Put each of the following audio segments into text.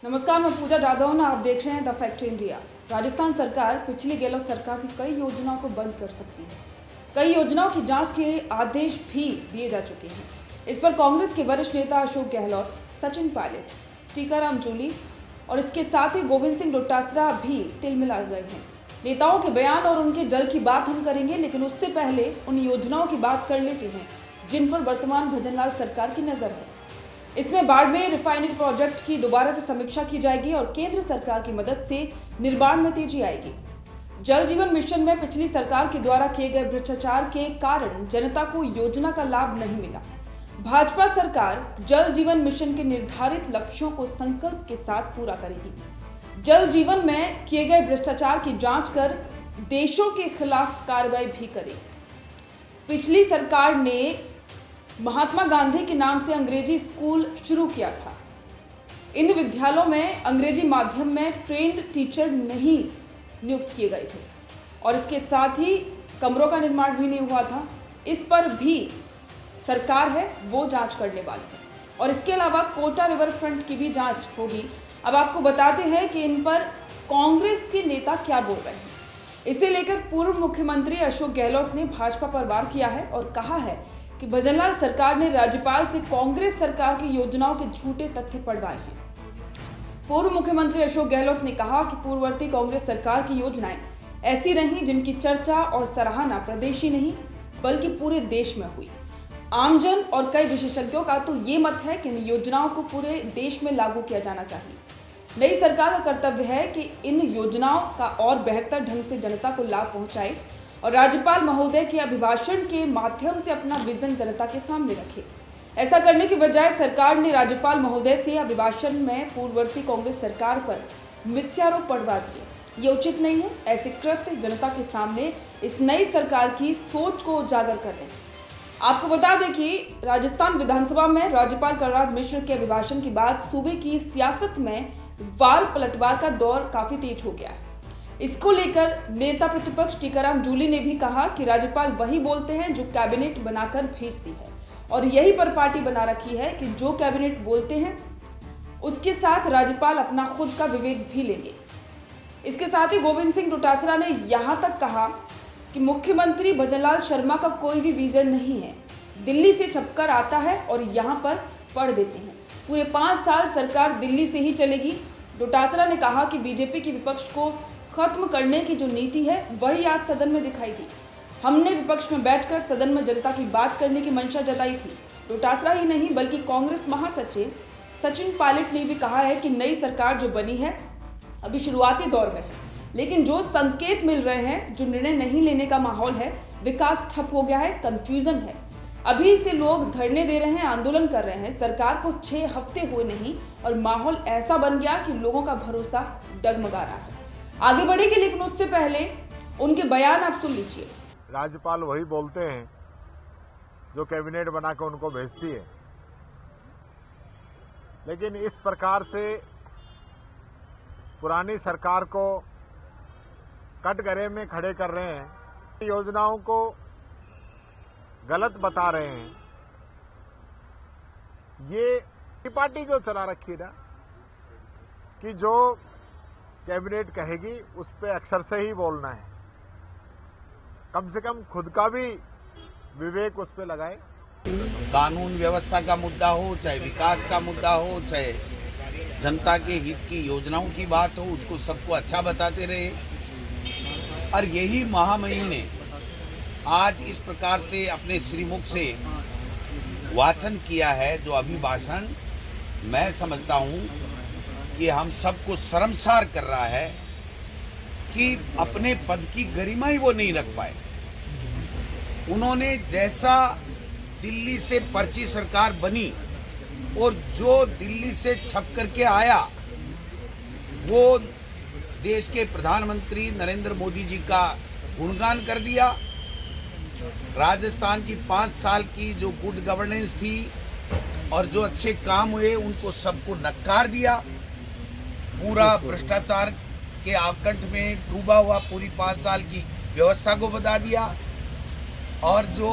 नमस्कार, मैं पूजा जादव। आप देख रहे हैं द फैक्ट इंडिया। राजस्थान सरकार पिछली गहलोत सरकार की कई योजनाओं को बंद कर सकती है। कई योजनाओं की जांच के आदेश भी दिए जा चुके हैं। इस पर कांग्रेस के वरिष्ठ नेता अशोक गहलोत, सचिन पायलट, टीकाराम जूली और इसके साथ ही गोविंद सिंह डोटासरा भी तिलमिला गए हैं। नेताओं के बयान और उनके जल की बात हम करेंगे, लेकिन उससे पहले उन योजनाओं की बात कर लेते हैं जिन पर वर्तमान भजनलाल सरकार की नजर है। इसमें बाड़मेर रिफाइनरी प्रोजेक्ट की दोबारा से समीक्षा की जाएगी और केंद्र सरकार की मदद से निर्माण में तेजी आएगी। जल जीवन मिशन में पिछली सरकार के द्वारा किए गए भ्रष्टाचार के कारण जनता को योजना का लाभ नहीं मिला। भाजपा सरकार जल जीवन मिशन के निर्धारित लक्ष्यों को संकल्प के साथ पूरा करेगी। जल जीवन में किए गए भ्रष्टाचार की जांच कर देशों के खिलाफ कार्रवाई भी करेगी। पिछली सरकार ने महात्मा गांधी के नाम से अंग्रेजी स्कूल शुरू किया था। इन विद्यालयों में अंग्रेजी माध्यम में ट्रेंड टीचर नहीं नियुक्त किए गए थे और इसके साथ ही कमरों का निर्माण भी नहीं हुआ था। इस पर भी सरकार है वो जांच करने वाली है और इसके अलावा कोटा रिवर फ्रंट की भी जांच होगी। अब आपको बताते हैं कि इन पर कांग्रेस के नेता क्या बोल रहे हैं। इसे लेकर पूर्व मुख्यमंत्री अशोक गहलोत ने भाजपा पर वार किया है और कहा है कि भजनलाल सरकार ने राज्यपाल से कांग्रेस सरकार की योजनाओं के झूठे तथ्य पढ़वाए हैं। पूर्व मुख्यमंत्री अशोक गहलोत ने कहा कि पूर्ववर्ती कांग्रेस सरकार की योजनाएं ऐसी रहीं जिनकी चर्चा और सराहना प्रदेश ही नहीं बल्कि पूरे देश में हुई। आमजन और कई विशेषज्ञों का तो ये मत है कि इन योजनाओं को पूरे देश में लागू किया जाना चाहिए। नई सरकार का कर्तव्य है कि इन योजनाओं का और बेहतर ढंग से जनता को लाभ पहुंचाए और राज्यपाल महोदय के अभिभाषण के माध्यम से अपना विजन जनता के सामने रखे। ऐसा करने की बजाय सरकार ने राज्यपाल महोदय से अभिभाषण में पूर्ववर्ती कांग्रेस सरकार पर मिथ्यारोप पढ़वा दिए। ये उचित नहीं है। ऐसे कृत्य जनता के सामने इस नई सरकार की सोच को उजागर कर रहे हैं। आपको बता दें कि राजस्थान विधानसभा में राज्यपाल कलराज मिश्र के अभिभाषण के बाद सूबे की सियासत में वार पलटवार का दौर काफी तेज हो गया है। इसको लेकर नेता प्रतिपक्ष टीकाराम जूली ने भी कहा कि राज्यपाल वही बोलते हैं जो कैबिनेट बनाकर भेजती है और यही पर पार्टी बना रखी है कि जो कैबिनेट बोलते हैं उसके साथ राज्यपाल अपना खुद का विवेक भी लेंगे। इसके साथ ही गोविंद सिंह डोटासरा ने यहां तक कहा कि मुख्यमंत्री भजनलाल शर्मा का कोई भी विजन नहीं है, दिल्ली से छपकर आता है और यहां पर पढ़ देते हैं। पूरे 5 साल सरकार दिल्ली से ही चलेगी। डोटासरा ने कहा कि बीजेपी के विपक्ष को खत्म करने की जो नीति है वही आज सदन में दिखाई दी। हमने विपक्ष में बैठकर सदन में जनता की बात करने की मंशा जताई थी। डोटासरा ही नहीं बल्कि कांग्रेस महासचिव सचिन पायलट ने भी कहा है कि नई सरकार जो बनी है अभी शुरुआती दौर में है, लेकिन जो संकेत मिल रहे हैं, जो निर्णय नहीं लेने का माहौल है, विकास ठप हो गया है, कंफ्यूजन है। अभी से लोग धरने दे रहे हैं, आंदोलन कर रहे हैं। सरकार को 6 हफ्ते हुए नहीं और माहौल ऐसा बन गया कि लोगों का भरोसा डगमगा रहा है। आगे बढ़ेंगे, लेकिन उससे पहले उनके बयान आप सुन लीजिए। राज्यपाल वही बोलते हैं जो कैबिनेट बना के उनको भेजती है, लेकिन इस प्रकार से पुरानी सरकार को कटघरे में खड़े कर रहे हैं, योजनाओं को गलत बता रहे हैं। ये पार्टी जो चला रखी ना कि जो कैबिनेट कहेगी उस पे अक्षर से ही बोलना है, कम से कम खुद का भी विवेक उस पे लगाए। कानून व्यवस्था का मुद्दा हो, चाहे विकास का मुद्दा हो, चाहे जनता के हित की योजनाओं की बात हो, उसको सबको अच्छा बताते रहे। और यही महामहिम ने आज इस प्रकार से अपने श्रीमुख से वाचन किया है जो अभिभाषण, मैं समझता हूं कि हम सबको शर्मसार कर रहा है कि अपने पद की गरिमा ही वो नहीं रख पाए। उन्होंने जैसा दिल्ली से पर्ची सरकार बनी और जो दिल्ली से छप करके आया वो देश के प्रधानमंत्री नरेंद्र मोदी जी का गुणगान कर दिया। राजस्थान की 5 साल की जो गुड गवर्नेंस थी और जो अच्छे काम हुए उनको सबको नकार दिया। पूरा भ्रष्टाचार के आकंठ में डूबा हुआ पूरी 5 साल की व्यवस्था को बता दिया और जो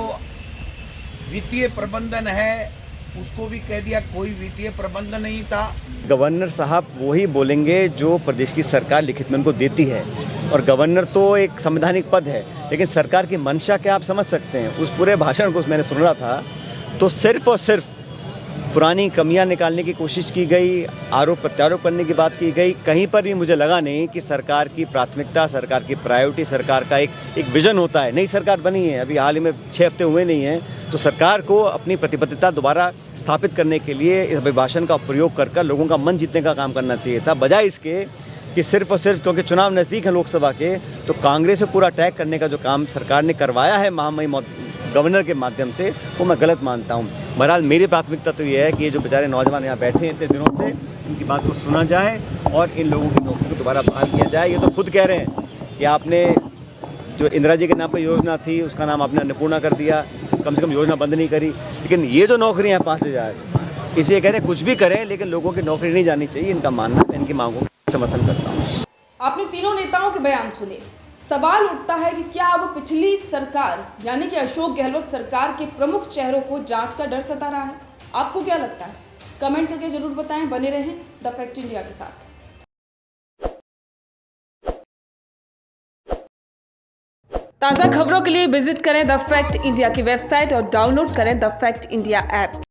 वित्तीय प्रबंधन है उसको भी कह दिया कोई वित्तीय प्रबंध नहीं था। गवर्नर साहब वही बोलेंगे जो प्रदेश की सरकार लिखित में उनको देती है, और गवर्नर तो एक संवैधानिक पद है, लेकिन सरकार की मंशा क्या आप समझ सकते हैं। उस पूरे भाषण को मैंने सुन रहा था तो सिर्फ और सिर्फ पुरानी कमियां निकालने की कोशिश की गई, आरोप प्रत्यारोप करने की बात की गई। कहीं पर भी मुझे लगा नहीं कि सरकार की प्राथमिकता, सरकार की प्रायोरिटी, सरकार का एक विजन होता है। नई सरकार बनी है, अभी हाल ही में 6 हफ्ते हुए नहीं हैं, तो सरकार को अपनी प्रतिबद्धता दोबारा स्थापित करने के लिए इस अभिभाषण का प्रयोग कर लोगों का मन जीतने का काम करना चाहिए था, बजाय इसके कि सिर्फ और सिर्फ क्योंकि चुनाव नज़दीक है लोकसभा के, तो कांग्रेस से पूरा अटैक करने का जो काम सरकार ने करवाया है महामहिम गवर्नर के माध्यम से, वो मैं गलत मानता हूँ। बहरहाल मेरी प्राथमिकता तो ये है कि ये जो बेचारे नौजवान यहाँ बैठे हैं इतने दिनों से, इनकी बात को सुना जाए और इन लोगों की नौकरी को दोबारा बहाल किया जाए। ये तो खुद कह रहे हैं कि आपने जो इंदिरा जी के नाम पर योजना थी उसका नाम आपने अन्नपूर्णा कर दिया, कम से कम योजना बंद नहीं करी। लेकिन ये जो नौकरियाँ 5,000, इसे कह रहे हैं कुछ भी करें लेकिन लोगों की नौकरी नहीं जानी चाहिए, इनका मानना है। इनकी मांगों का समर्थन करता हूँ। आपने तीनों नेताओं के बयान सुने। सवाल उठता है कि क्या अब पिछली सरकार यानी कि अशोक गहलोत सरकार के प्रमुख चेहरों को जांच का डर सता रहा है? आपको क्या लगता है? कमेंट करके जरूर बताएं। बने रहें द फैक्ट इंडिया के साथ। ताज़ा खबरों के लिए विजिट करें द फैक्ट इंडिया की वेबसाइट और डाउनलोड करें द फैक्ट इंडिया ऐप।